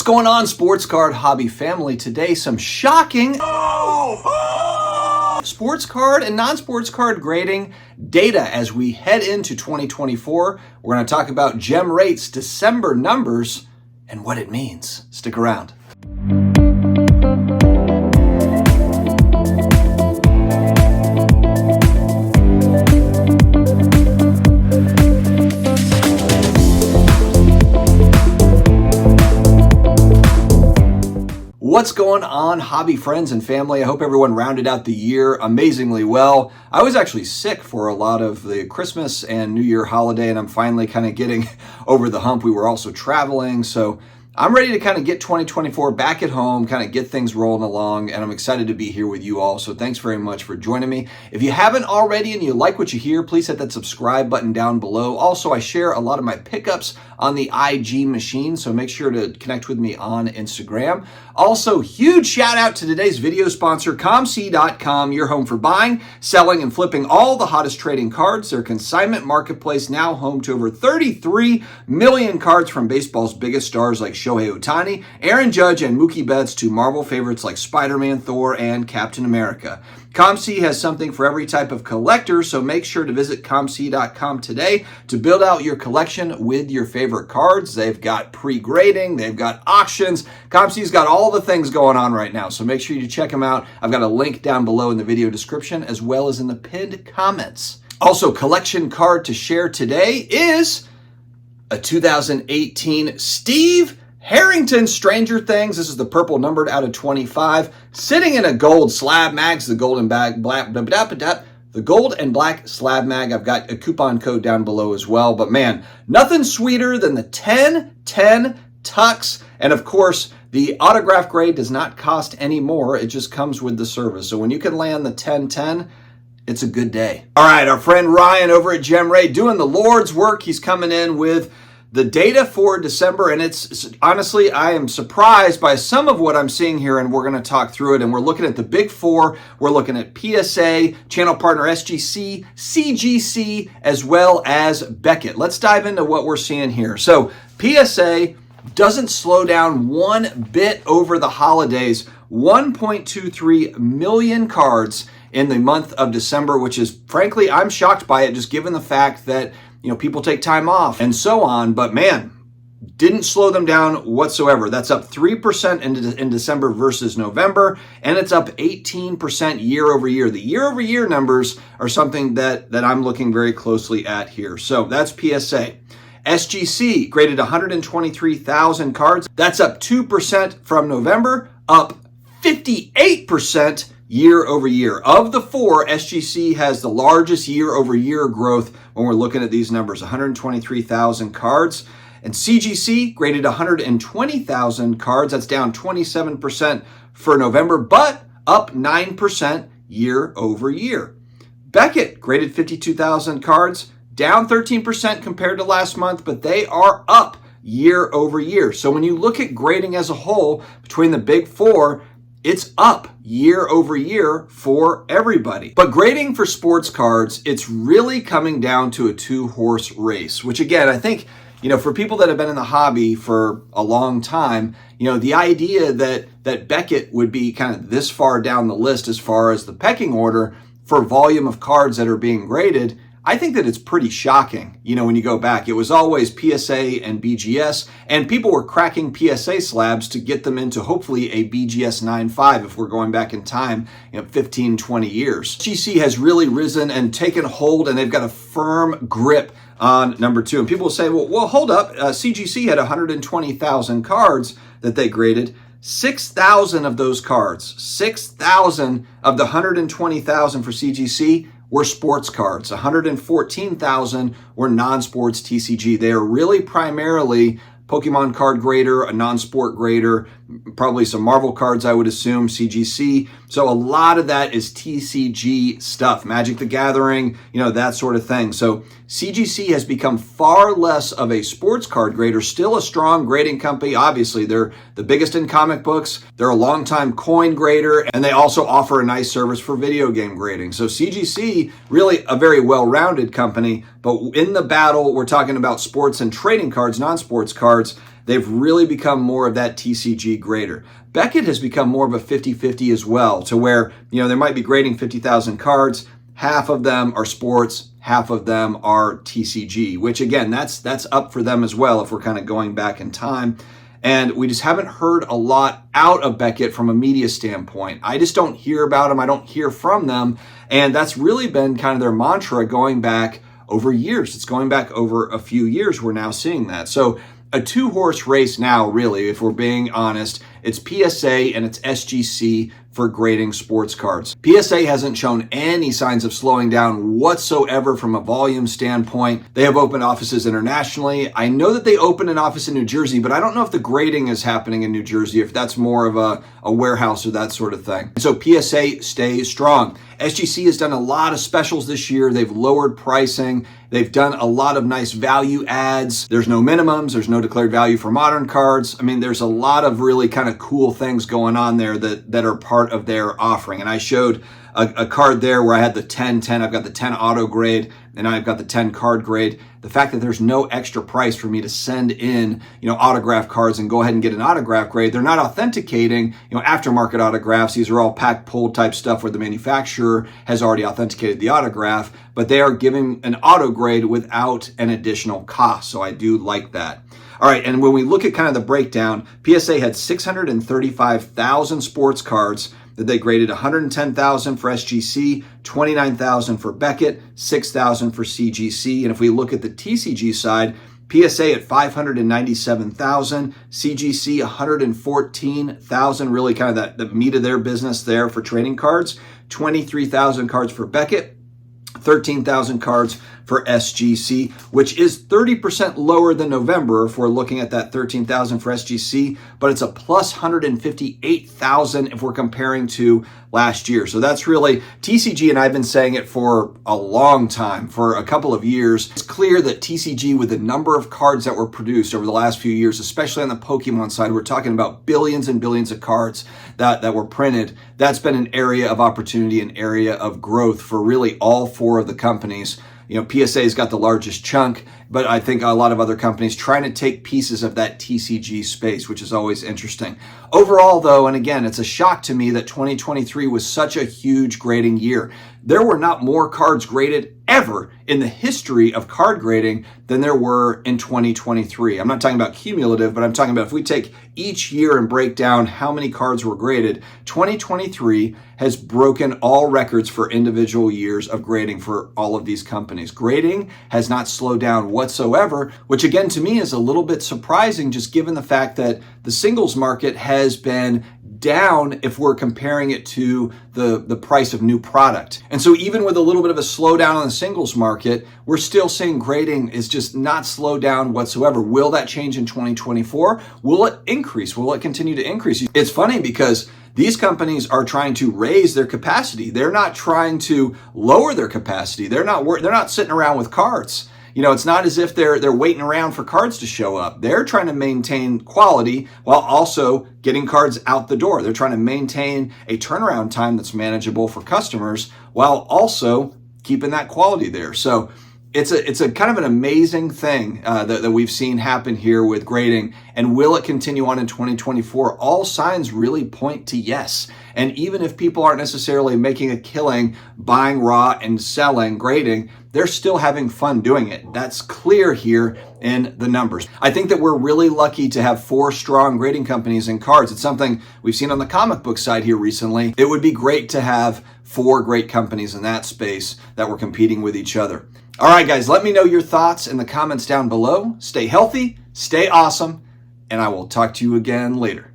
What's going on, sports card hobby family? Today, some shocking sports card and non-sports card grading data as we head into 2024. We're going to talk about Gemrate's December numbers and what it means. Stick around. What's going on, hobby friends and family? I hope everyone rounded out the year amazingly well. I was actually sick for a lot of the Christmas and New Year holiday, and I'm finally kind of getting over the hump. We were also traveling, so I'm ready to kind of get 2024 back at home, kind of get things rolling along, and I'm excited to be here with you all. So thanks very much for joining me. If you haven't already and you like what you hear, please hit that subscribe button down below. Also, I share a lot of my pickups on the IG machine, so make sure to connect with me on Instagram. Also, huge shout out to today's video sponsor, COMC.com, your home for buying, selling, and flipping all the hottest trading cards. Their consignment marketplace now home to over 33 million cards from baseball's biggest stars like Shohei Ohtani, Aaron Judge, and Mookie Betts to Marvel favorites like Spider-Man, Thor, and Captain America. COMC has something for every type of collector, so make sure to visit COMC.com today to build out your collection with your favorite cards. They've got pre-grading, they've got auctions. COMC's got all the things going on right now, so make sure you check them out. I've got a link down below in the video description as well as in the pinned comments. Also, collection card to share today is a 2018 Steve Harrington Stranger Things. This is the purple numbered out of 25, sitting in a gold SlabMags, the gold and black SlabMag. I've got a coupon code down below as well. But man, nothing sweeter than the 10-10 Tux. And of course, the autograph grade does not cost any more. It just comes with the service. So when you can land the 10-10, it's a good day. All right, our friend Ryan over at Gemrate doing the Lord's work. He's coming in with the data for December, and it's honestly, I am surprised by some of what I'm seeing here, and we're going to talk through it. And we're looking at the big four. We're looking at PSA, channel partner SGC, CGC, as well as Beckett. Let's dive into what we're seeing here. So PSA doesn't slow down one bit over the holidays. 1.23 million cards in the month of December, which is, frankly, I'm shocked by it, just given the fact that people take time off and so on, but man, didn't slow them down whatsoever. That's up 3% in December versus November, and it's up 18% year over year. The year over year numbers are something that I'm looking very closely at here. So that's PSA. SGC graded 123,000 cards. That's up 2% from November, up 58% year over year. Of the four, SGC has the largest year over year growth when we're looking at these numbers, 123,000 cards. And CGC graded 120,000 cards. That's down 27% for November, but up 9% year over year. Beckett graded 52,000 cards, down 13% compared to last month, but they are up year over year. So when you look at grading as a whole between the big four, it's up year over year for everybody. But grading for sports cards, it's really coming down to a two-horse race, which again, I think, for people that have been in the hobby for a long time, the idea that Beckett would be kind of this far down the list as far as the pecking order for volume of cards that are being graded, I think that it's pretty shocking. When you go back, it was always PSA and BGS, and people were cracking PSA slabs to get them into hopefully a BGS 9.5 if we're going back in time, 15, 20 years. GC has really risen and taken hold, and they've got a firm grip on number two. And people will say, well, hold up. CGC had 120,000 cards that they graded. 6,000 of those cards, 6,000 of the 120,000 for CGC were sports cards. 114,000 were non-sports TCG. They are really primarily Pokemon card grader, a non-sport grader, probably some Marvel cards, I would assume, CGC. So a lot of that is TCG stuff, Magic the Gathering, that sort of thing. So CGC has become far less of a sports card grader, still a strong grading company. Obviously, they're the biggest in comic books. They're a longtime coin grader, and they also offer a nice service for video game grading. So CGC, really a very well-rounded company, but in the battle, we're talking about sports and trading cards, non-sports cards. they've really become more of that TCG grader. Beckett has become more of a 50-50 as well, to where, they might be grading 50,000 cards, half of them are sports, half of them are TCG, which again, that's up for them as well if we're kind of going back in time. And we just haven't heard a lot out of Beckett from a media standpoint. I just don't hear about them. I don't hear from them. And that's really been kind of their mantra going back over years. It's going back over a few years. We're now seeing that. So a 2-horse race now, really, if we're being honest. It's PSA and it's SGC for grading sports cards. PSA hasn't shown any signs of slowing down whatsoever from a volume standpoint. They have opened offices internationally. I know that they opened an office in New Jersey, but I don't know if the grading is happening in New Jersey, if that's more of a warehouse or that sort of thing. So PSA stays strong. SGC has done a lot of specials this year. They've lowered pricing. They've done a lot of nice value adds. There's no minimums. There's no declared value for modern cards. I mean, there's a lot of really kind of cool things going on there that are part of their offering. And I showed a card there where I had the 10-10. I've got the 10 auto grade and I've got the 10 card grade. The fact that there's no extra price for me to send in, autograph cards and go ahead and get an autograph grade. They're not authenticating, aftermarket autographs. These are all pack pull type stuff where the manufacturer has already authenticated the autograph, but they are giving an auto grade without an additional cost. So I do like that. All right, and when we look at kind of the breakdown, PSA had 635,000 sports cards that they graded, 110,000 for SGC, 29,000 for Beckett, 6,000 for CGC. And if we look at the TCG side, PSA at 597,000, CGC 114,000, really kind of the meat of their business there for trading cards, 23,000 cards for Beckett, 13,000 cards for SGC, which is 30% lower than November if we're looking at that 13,000 for SGC, but it's a plus 158,000 if we're comparing to last year. So that's really TCG, and I've been saying it for a long time, for a couple of years. It's clear that TCG, with the number of cards that were produced over the last few years, especially on the Pokemon side, we're talking about billions and billions of cards that were printed. That's been an area of opportunity, an area of growth for really all 4 of the companies. PSA's got the largest chunk, but I think a lot of other companies trying to take pieces of that TCG space, which is always interesting. Overall, though, and again, it's a shock to me that 2023 was such a huge grading year. There were not more cards graded ever in the history of card grading than there were in 2023. I'm not talking about cumulative, but I'm talking about if we take each year and break down how many cards were graded, 2023 has broken all records for individual years of grading for all of these companies. Grading has not slowed down whatsoever, which again to me is a little bit surprising, just given the fact that the singles market has been down if we're comparing it to the price of new product. And so even with a little bit of a slowdown on the singles market, we're still seeing grading is just not slowed down whatsoever. Will that change in 2024? Will it increase? Will it continue to increase? It's funny because these companies are trying to raise their capacity. They're not trying to lower their capacity. They're not sitting around with cards. It's not as if they're waiting around for cards to show up. They're trying to maintain quality while also getting cards out the door. They're trying to maintain a turnaround time that's manageable for customers while also keeping that quality there. So it's a kind of an amazing thing that we've seen happen here with grading. And will it continue on in 2024? All signs really point to yes. And even if people aren't necessarily making a killing buying raw and selling grading, they're still having fun doing it. That's clear here in the numbers. I think that we're really lucky to have 4 strong grading companies in cards. It's something we've seen on the comic book side here recently. It would be great to have 4 great companies in that space that were competing with each other. All right, guys, let me know your thoughts in the comments down below. Stay healthy, stay awesome, and I will talk to you again later.